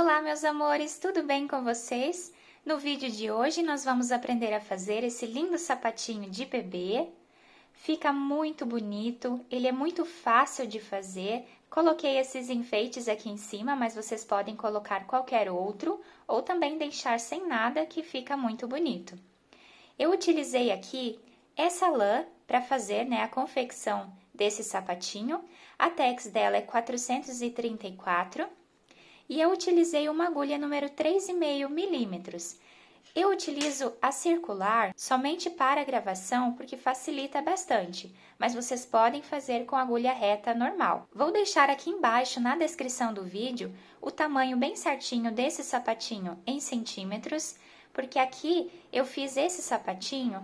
Olá, meus amores, tudo bem com vocês? No vídeo de hoje nós vamos aprender a fazer esse lindo sapatinho de bebê. Fica muito bonito, ele é muito fácil de fazer. Coloquei esses enfeites aqui em cima, mas vocês podem colocar qualquer outro ou também deixar sem nada, que fica muito bonito. Eu utilizei aqui essa lã para fazer, a confecção desse sapatinho. A tex dela é 434. E eu utilizei uma agulha número 3,5 milímetros. Eu utilizo a circular somente para a gravação porque facilita bastante, mas vocês podem fazer com a agulha reta normal. Vou deixar aqui embaixo na descrição do vídeo o tamanho bem certinho desse sapatinho em centímetros, porque aqui eu fiz esse sapatinho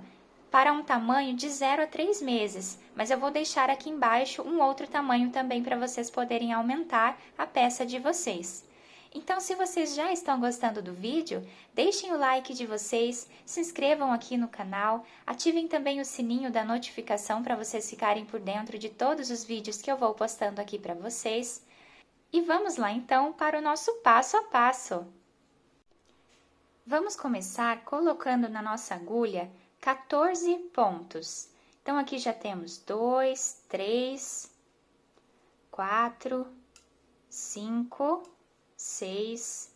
para um tamanho de 0 a 3 meses, mas eu vou deixar aqui embaixo um outro tamanho também para vocês poderem aumentar a peça de vocês. Então, se vocês já estão gostando do vídeo, deixem o like de vocês, se inscrevam aqui no canal, ativem também o sininho da notificação para vocês ficarem por dentro de todos os vídeos que eu vou postando aqui para vocês. E vamos lá então para o nosso passo a passo. Vamos começar colocando na nossa agulha 14 pontos. Então, aqui já temos 2, 3, 4, 5, 6,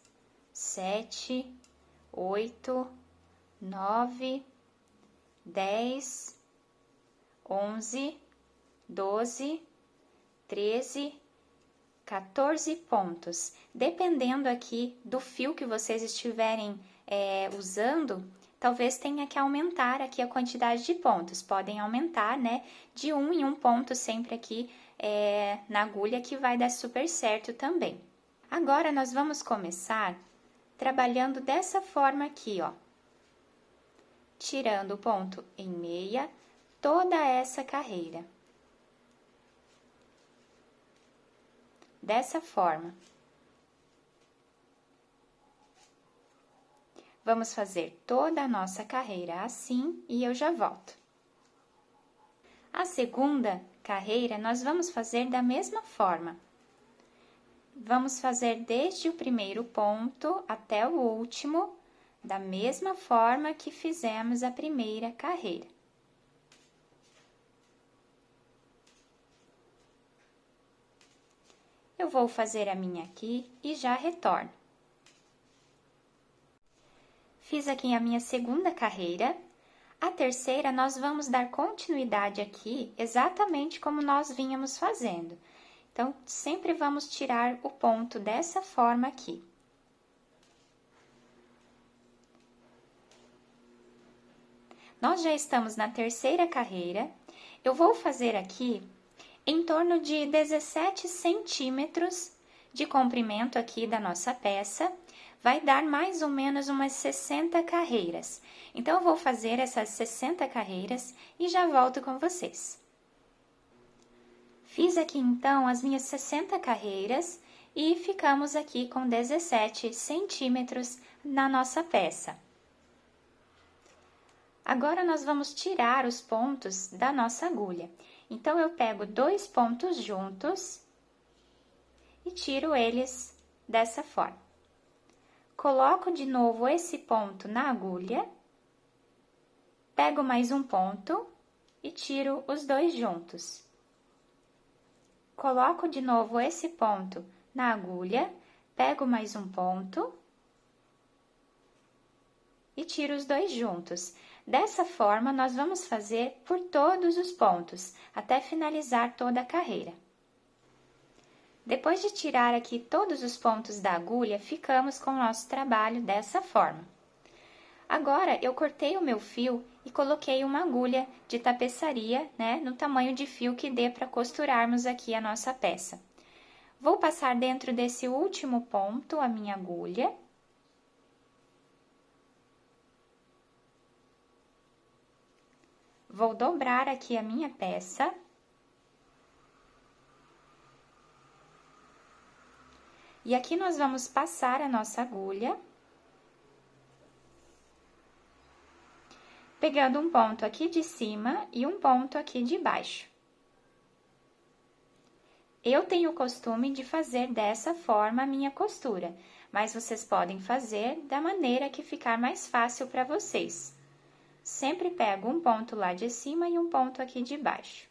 7, 8, 9, 10, 11, 12, 13, 14 pontos. Dependendo aqui do fio que vocês estiverem usando, talvez tenha que aumentar aqui a quantidade de pontos. Podem aumentar, de 1 em 1 ponto sempre aqui na agulha, que vai dar super certo também. Agora, nós vamos começar trabalhando dessa forma aqui, ó. Tirando o ponto em meia, toda essa carreira. Dessa forma. Vamos fazer toda a nossa carreira assim e eu já volto. A segunda carreira, nós vamos fazer da mesma forma. Vamos fazer desde o primeiro ponto até o último, da mesma forma que fizemos a primeira carreira. Eu vou fazer a minha aqui e já retorno. Fiz aqui a minha segunda carreira. A terceira, nós vamos dar continuidade aqui, exatamente como nós vínhamos fazendo. Então, sempre vamos tirar o ponto dessa forma aqui. Nós já estamos na terceira carreira. Eu vou fazer aqui em torno de 17 centímetros de comprimento aqui da nossa peça. Vai dar mais ou menos umas 60 carreiras. Então, eu vou fazer essas 60 carreiras e já volto com vocês. Fiz aqui, então, as minhas 60 carreiras e ficamos aqui com 17 centímetros na nossa peça. Agora, nós vamos tirar os pontos da nossa agulha. Então, eu pego 2 pontos juntos e tiro eles dessa forma. Coloco de novo esse ponto na agulha, pego mais um ponto e tiro os 2 juntos. Coloco de novo esse ponto na agulha, pego mais um ponto e tiro os 2 juntos. Dessa forma, nós vamos fazer por todos os pontos, até finalizar toda a carreira. Depois de tirar aqui todos os pontos da agulha, ficamos com o nosso trabalho dessa forma. Agora, eu cortei o meu fio e coloquei uma agulha de tapeçaria, no tamanho de fio que dê para costurarmos aqui a nossa peça. Vou passar dentro desse último ponto a minha agulha. Vou dobrar aqui a minha peça. E aqui nós vamos passar a nossa agulha. Pegando um ponto aqui de cima e um ponto aqui de baixo. Eu tenho o costume de fazer dessa forma a minha costura, mas vocês podem fazer da maneira que ficar mais fácil para vocês. Sempre pego um ponto lá de cima e um ponto aqui de baixo.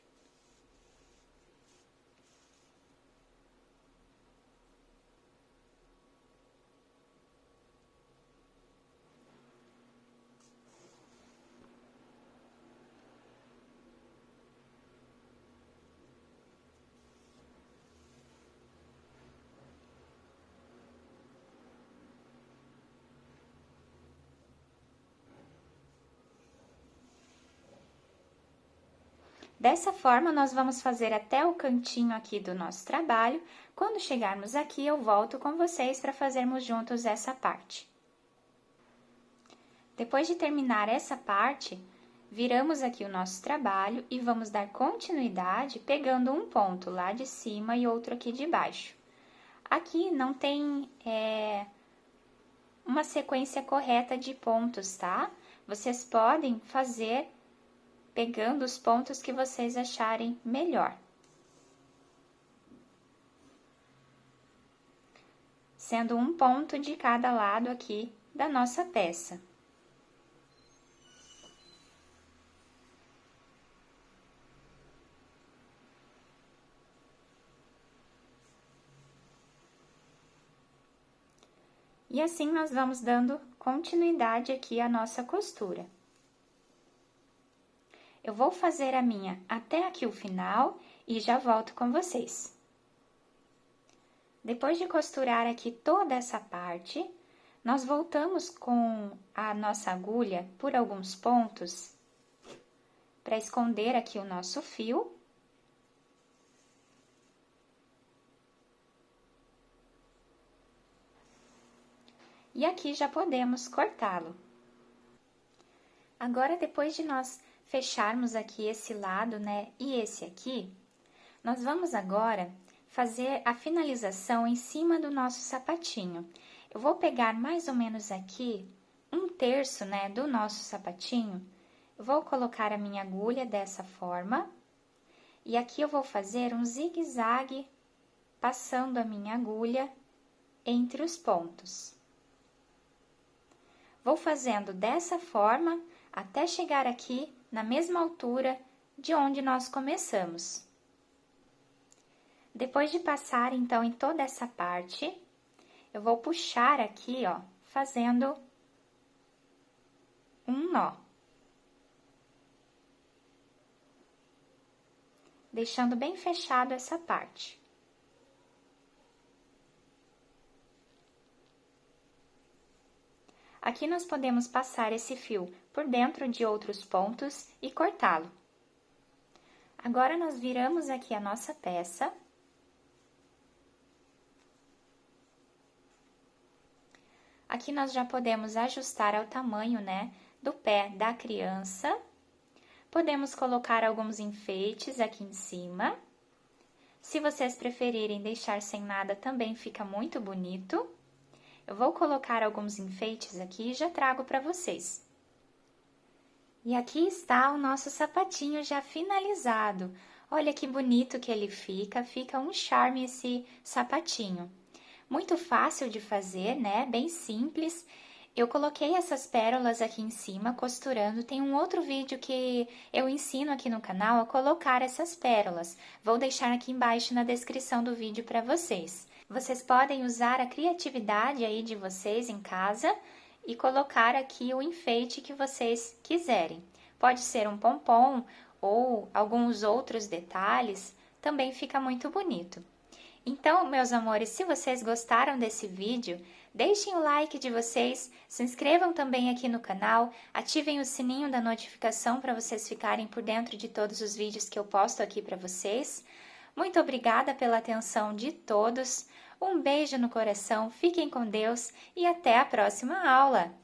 Dessa forma, nós vamos fazer até o cantinho aqui do nosso trabalho. Quando chegarmos aqui, eu volto com vocês para fazermos juntos essa parte. Depois de terminar essa parte, viramos aqui o nosso trabalho e vamos dar continuidade pegando um ponto lá de cima e outro aqui de baixo. Aqui não tem uma sequência correta de pontos, tá? Vocês podem fazer pegando os pontos que vocês acharem melhor. Sendo um ponto de cada lado aqui da nossa peça. E assim nós vamos dando continuidade aqui à nossa costura. Eu vou fazer a minha até aqui o final e já volto com vocês. Depois de costurar aqui toda essa parte, nós voltamos com a nossa agulha por alguns pontos para esconder aqui o nosso fio. E aqui já podemos cortá-lo. Agora, depois de nós fecharmos aqui esse lado, né, e esse aqui, nós vamos agora fazer a finalização em cima do nosso sapatinho. Eu vou pegar mais ou menos aqui 1/3, né, do nosso sapatinho, eu vou colocar a minha agulha dessa forma, e aqui eu vou fazer um zigue-zague, passando a minha agulha entre os pontos. Vou fazendo dessa forma até chegar aqui na mesma altura de onde nós começamos. Depois de passar, então, em toda essa parte, eu vou puxar aqui, ó, fazendo um nó. Deixando bem fechado essa parte. Aqui nós podemos passar esse fio por dentro de outros pontos e cortá-lo. Agora, nós viramos aqui a nossa peça. Aqui nós já podemos ajustar ao tamanho, né, do pé da criança. Podemos colocar alguns enfeites aqui em cima. Se vocês preferirem deixar sem nada, também fica muito bonito. Eu vou colocar alguns enfeites aqui e já trago para vocês. E aqui está o nosso sapatinho já finalizado. Olha que bonito que ele fica, fica um charme esse sapatinho. Muito fácil de fazer, né? Bem simples. Eu coloquei essas pérolas aqui em cima, costurando. Tem um outro vídeo que eu ensino aqui no canal a colocar essas pérolas. Vou deixar aqui embaixo na descrição do vídeo para vocês. Vocês podem usar a criatividade aí de vocês em casa e colocar aqui o enfeite que vocês quiserem. Pode ser um pompom ou alguns outros detalhes, também fica muito bonito. Então, meus amores, se vocês gostaram desse vídeo, deixem o like de vocês, se inscrevam também aqui no canal, ativem o sininho da notificação para vocês ficarem por dentro de todos os vídeos que eu posto aqui para vocês. Muito obrigada pela atenção de todos, um beijo no coração, fiquem com Deus e até a próxima aula!